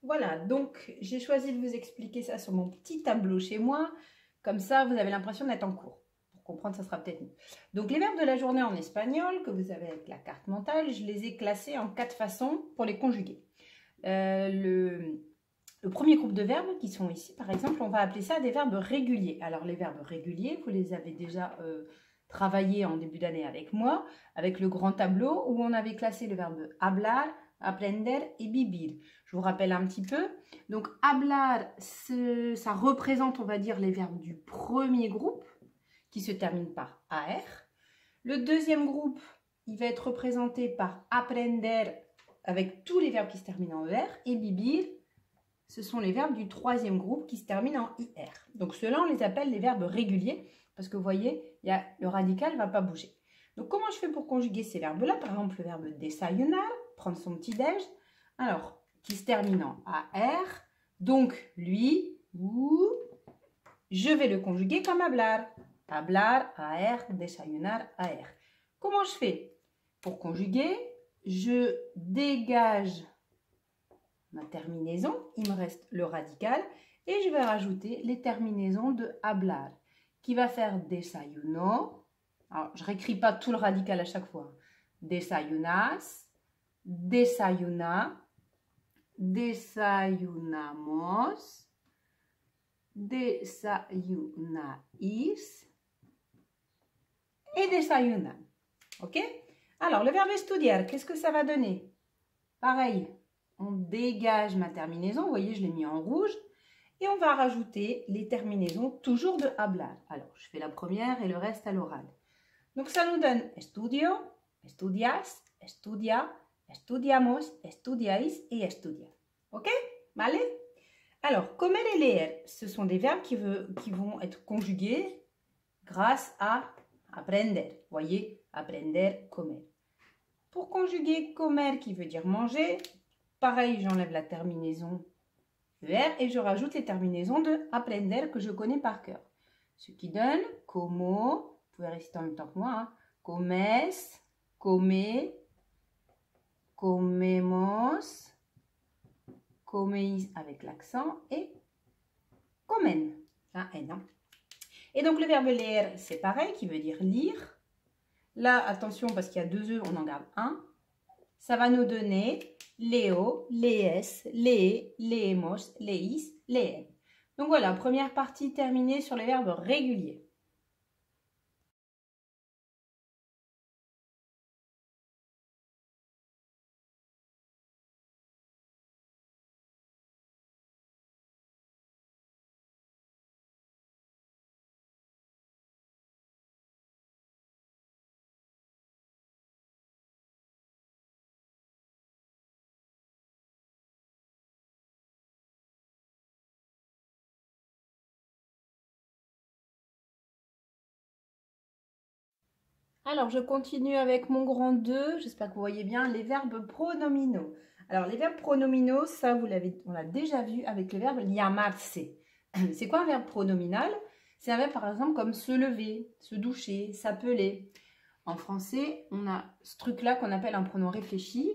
Voilà, donc j'ai choisi de vous expliquer ça sur mon petit tableau chez moi. Comme ça, vous avez l'impression d'être en cours. Pour comprendre, ça sera peut-être mieux. Donc les verbes de la journée en espagnol, que vous avez avec la carte mentale, je les ai classés en 4 façons pour les conjuguer. Le premier groupe de verbes qui sont ici, par exemple, on va appeler ça des verbes réguliers. Alors les verbes réguliers, vous les avez déjà travaillés en début d'année avec moi, avec le grand tableau où on avait classé le verbe hablar, aprender et vivir. Je vous rappelle un petit peu. Donc hablar, ça représente, on va dire, les verbes du premier groupe qui se terminent par AR. Le deuxième groupe, il va être représenté par aprender avec tous les verbes qui se terminent en ER et vivir. Ce sont les verbes du troisième groupe qui se terminent en IR. Donc ceux-là, on les appelle les verbes réguliers parce que vous voyez, le radical ne va pas bouger. Donc comment je fais pour conjuguer ces verbes-là? Par exemple, le verbe desayunar, prendre son petit-déj, alors qui se termine en AR. Donc lui, je vais le conjuguer comme hablar. Hablar, AR, desayunar, AR. Comment je fais? Pour conjuguer, je dégage ma terminaison, il me reste le radical et je vais rajouter les terminaisons de hablar qui va faire desayuno. Alors, je ne réécris pas tout le radical à chaque fois. Desayunas, desayuna, desayunamos, desayunais et desayunan. Ok? Alors, le verbe estudiar, qu'est-ce que ça va donner? Pareil. On dégage ma terminaison, vous voyez, je l'ai mis en rouge. Et on va rajouter les terminaisons toujours de hablar. Alors, je fais la première et le reste à l'oral. Donc, ça nous donne estudio, estudias, estudia, estudiamos, estudiáis et estudiar. Ok? Vale? Alors, comer et leer, ce sont des verbes qui vont être conjugués grâce à aprender. Vous voyez, aprender, comer. Pour conjuguer comer qui veut dire manger, pareil, j'enlève la terminaison ER et je rajoute les terminaisons de aprender que je connais par cœur. Ce qui donne como, vous pouvez réciter en même temps que moi, hein, comes, come, comemos, comeis avec l'accent et comen, un N. Hein. Et donc le verbe leer, c'est pareil, qui veut dire lire. Là, attention, parce qu'il y a 2 E, on en garde un. Ça va nous donner leo, lees, lee, leemos, leis, leen. Donc voilà, première partie terminée sur les verbes réguliers. Alors, je continue avec mon grand 2. J'espère que vous voyez bien les verbes pronominaux. Alors, les verbes pronominaux, ça, on l'a déjà vu avec le verbe llamarse. C'est quoi un verbe pronominal? C'est un verbe, par exemple, comme se lever, se doucher, s'appeler. En français, on a ce truc-là qu'on appelle un pronom réfléchi.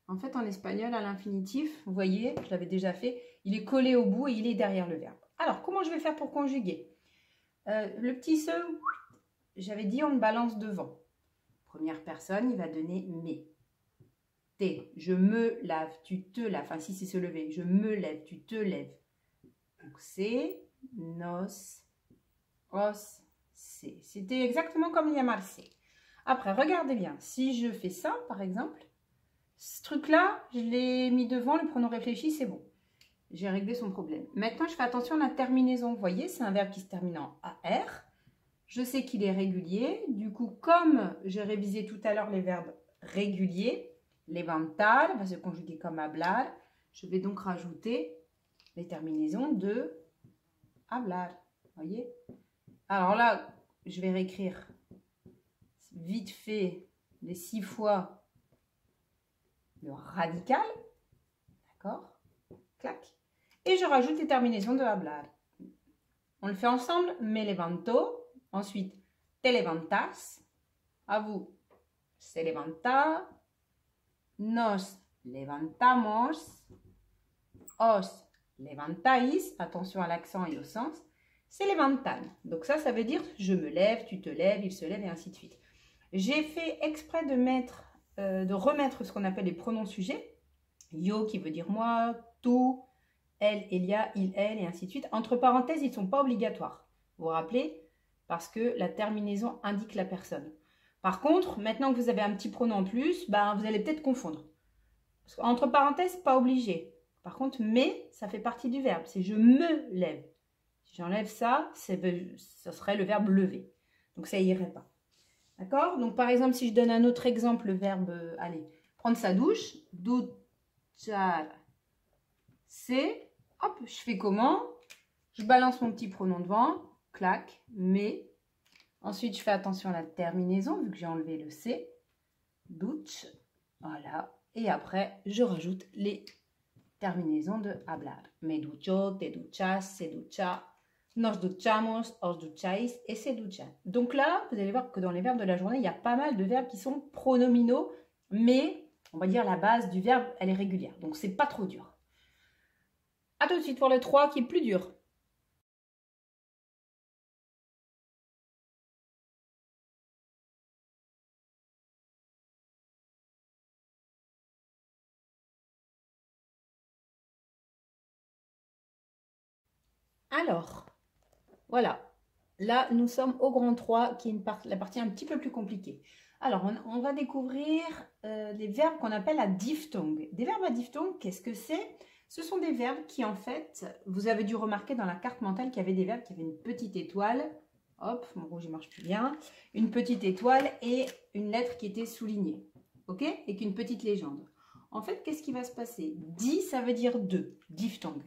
En fait, en espagnol, à l'infinitif, vous voyez, je l'avais déjà fait, il est collé au bout et il est derrière le verbe. Alors, comment je vais faire pour conjuguer? Le petit se... J'avais dit on le balance devant. Première personne, il va donner me. Te, je me lave, tu te laves. Enfin, si c'est se lever, je me lève, tu te lèves. Donc, c'est, nos, os, c'est. C'était exactement comme llamarse. Après, regardez bien. Si je fais ça, par exemple, ce truc-là, je l'ai mis devant, le pronom réfléchi, c'est bon. J'ai réglé son problème. Maintenant, je fais attention à la terminaison. Vous voyez, c'est un verbe qui se termine en AR. Je sais qu'il est régulier. Du coup, comme j'ai révisé tout à l'heure les verbes réguliers, levantar va se conjuguer comme hablar. Je vais donc rajouter les terminaisons de hablar. Voyez? Alors là, je vais réécrire vite fait les 6 fois le radical. D'accord? Clac. Et je rajoute les terminaisons de hablar. On le fait ensemble. Me levanto. Ensuite, te levantas. À vous, se levanta. Nos levantamos. Os levantáis. Attention à l'accent et au sens. Se levantan. Donc ça veut dire je me lève, tu te lèves, il se lève et ainsi de suite. J'ai fait exprès de remettre ce qu'on appelle les pronoms sujets. Yo qui veut dire moi, tu, elle, Elia, il, elle et ainsi de suite. Entre parenthèses, ils ne sont pas obligatoires. Vous vous rappelez? Parce que la terminaison indique la personne. Par contre, maintenant que vous avez un petit pronom en plus, ben, vous allez peut-être confondre. Entre parenthèses, pas obligé. Par contre, mais, ça fait partie du verbe. C'est je me lève. Si j'enlève ça, ce serait le verbe lever. Donc, ça irait pas. D'accord? Donc, par exemple, si je donne un autre exemple, le verbe, allez, prendre sa douche. Duchar. C'est, hop, je fais comment? Je balance mon petit pronom devant. Clac, mais. Ensuite, je fais attention à la terminaison, vu que j'ai enlevé le C. Duch. Voilà. Et après, je rajoute les terminaisons de hablar. Me ducho, te duchas, se ducha. Nos duchamos, os ducháis et se duchan. Donc là, vous allez voir que dans les verbes de la journée, il y a pas mal de verbes qui sont pronominaux, mais on va dire la base du verbe, elle est régulière. Donc, c'est pas trop dur. A tout de suite pour le 3 qui est plus dur. Alors, voilà. Là, nous sommes au grand 3, qui est la partie un petit peu plus compliquée. Alors, on va découvrir des verbes qu'on appelle la diphtongue. Des verbes à diphtongue, qu'est-ce que c'est? Ce sont des verbes qui, en fait, vous avez dû remarquer dans la carte mentale qu'il y avait des verbes qui avaient une petite étoile. Hop, mon rouge ne marche plus bien. Une petite étoile et une lettre qui était soulignée. OK? Et qu'une petite légende. En fait, qu'est-ce qui va se passer? Di, ça veut dire deux, diphtongue.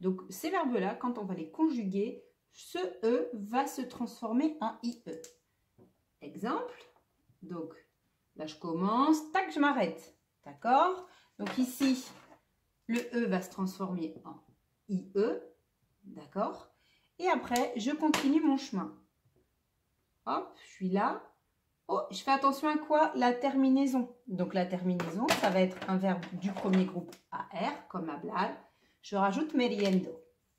Donc, ces verbes-là, quand on va les conjuguer, ce E va se transformer en IE. Exemple, donc là je commence, tac, je m'arrête. D'accord? Donc ici, le E va se transformer en IE. D'accord? Et après, je continue mon chemin. Hop, je suis là. Oh, je fais attention à quoi? La terminaison. Donc la terminaison, ça va être un verbe du premier groupe AR, comme hablar. Je rajoute meriendo.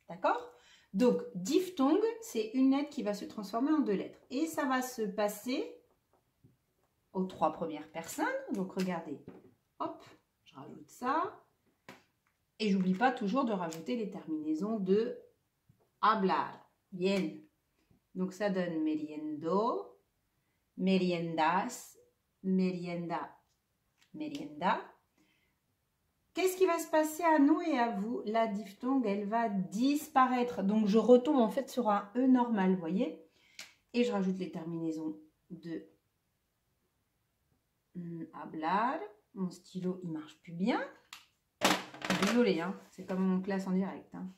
D'accord? Donc, diphtongue, c'est une lettre qui va se transformer en deux lettres. Et ça va se passer aux 3 premières personnes. Donc, regardez. Hop, je rajoute ça. Et j'oublie pas toujours de rajouter les terminaisons de hablar. Bien. Donc, ça donne meriendo, meriendas, merienda, merienda. Qu'est-ce qui va se passer à nous et à vous? La diphtongue, elle va disparaître. Donc, je retombe en fait sur un E normal, vous voyez? Et je rajoute les terminaisons de hablar. Mon stylo, il marche plus bien. Désolée, hein, c'est comme mon classe en direct. Hein.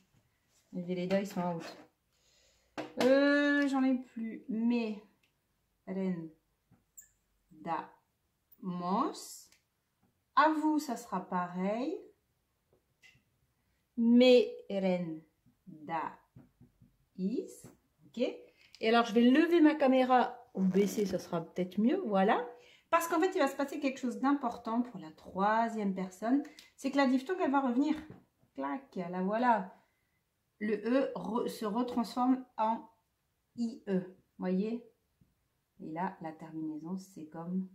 Les Véleda, ils sont en route. J'en ai plus. Mais, ren, da, mos. À vous, ça sera pareil. Merendais. Ok. Et alors, je vais lever ma caméra ou baisser, ça sera peut-être mieux. Voilà. Parce qu'en fait, il va se passer quelque chose d'important pour la 3e personne. C'est que la diphtongue, elle va revenir. Clac, la voilà. Le E se retransforme en IE. Voyez? Et là, la terminaison, c'est comme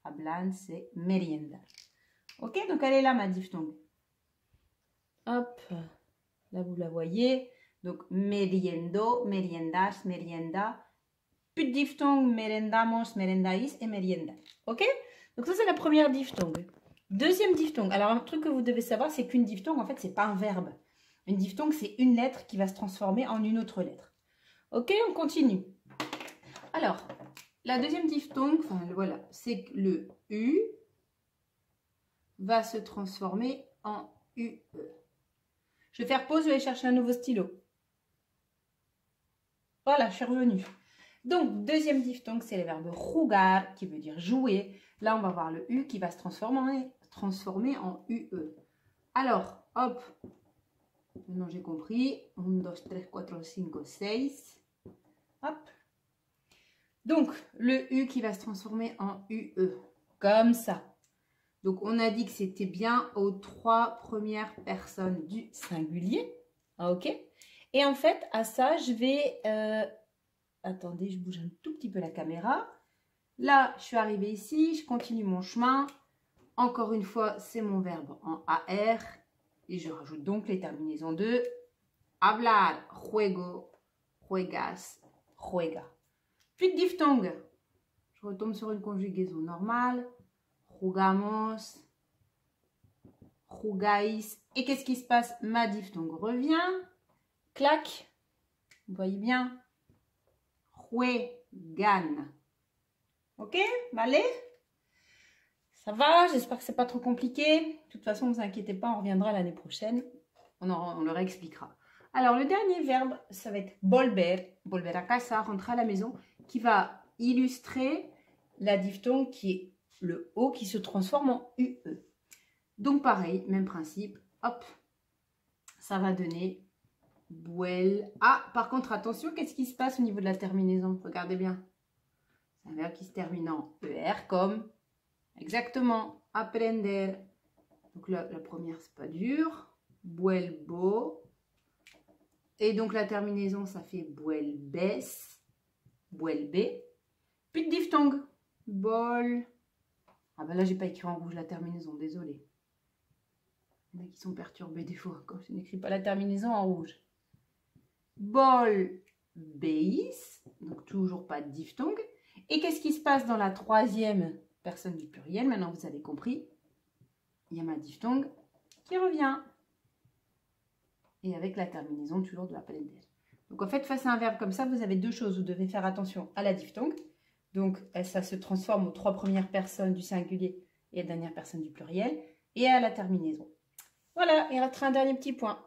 hablan, c'est merienda. Ok, donc elle est là, ma diphtongue. Hop, là vous la voyez. Donc, meriendo, meriendas, merienda. Plus de diphtongue, merendamos, merendais et merienda. Ok? Donc ça, c'est la première diphtongue. Deuxième diphtongue. Alors, un truc que vous devez savoir, c'est qu'une diphtongue, en fait, c'est pas un verbe. Une diphtongue, c'est une lettre qui va se transformer en une autre lettre. Ok, on continue. Alors, la deuxième diphtongue, enfin, voilà, c'est le U, va se transformer en UE. Je vais faire pause, je vais aller chercher un nouveau stylo. Voilà, je suis revenue. Donc, deuxième diphtongue, c'est le verbe jugar, qui veut dire jouer. Là, on va voir le U qui va se transformer en UE. Alors, hop, maintenant j'ai compris. 1, 2, 3, 4, 5, 6. Hop. Donc, le U qui va se transformer en UE, comme ça. Donc, on a dit que c'était bien aux 3 premières personnes du singulier. Ok. Et en fait, à ça, je vais... attendez, je bouge un tout petit peu la caméra. Là, je suis arrivée ici, je continue mon chemin. Encore une fois, c'est mon verbe en AR. Et je rajoute donc les terminaisons de hablar, juego, juegas, juega. Puis de diphtongue. Je retombe sur une conjugaison normale. Jugamos, jugáis. Et qu'est-ce qui se passe? Ma diphtongue revient. Clac. Vous voyez bien? Juegan. Ok? Vale? Ça va? J'espère que c'est pas trop compliqué. De toute façon, ne vous inquiétez pas, on reviendra l'année prochaine. On le réexpliquera. Alors, le dernier verbe, ça va être volver. Volver a casa, rentrer à la maison, qui va illustrer la diphtongue qui est le O qui se transforme en UE. Donc, pareil, même principe. Hop, ça va donner vuel. Ah, par contre, attention, qu'est-ce qui se passe au niveau de la terminaison? Regardez bien. C'est un verbe qui se termine en ER comme, exactement, aprender. Donc, la première, c'est pas dur. Vuelvo. Et donc, la terminaison, ça fait vuelves. Vuelve. Puis de diphtongue. Bol. Ah ben là, j'ai pas écrit en rouge la terminaison, désolé. Il y en a qui sont perturbés des fois quand je n'écris pas la terminaison en rouge. Bol, beis, donc toujours pas de diphtongue. Et qu'est-ce qui se passe dans la troisième personne du pluriel? Maintenant, vous avez compris. Il y a ma diphtongue qui revient. Et avec la terminaison toujours de la aprender. Donc en fait, face à un verbe comme ça, vous avez deux choses. Vous devez faire attention à la diphtongue. Donc, ça se transforme aux 3 premières personnes du singulier et à la dernière personne du pluriel. Et à la terminaison. Voilà, il restera un dernier petit point.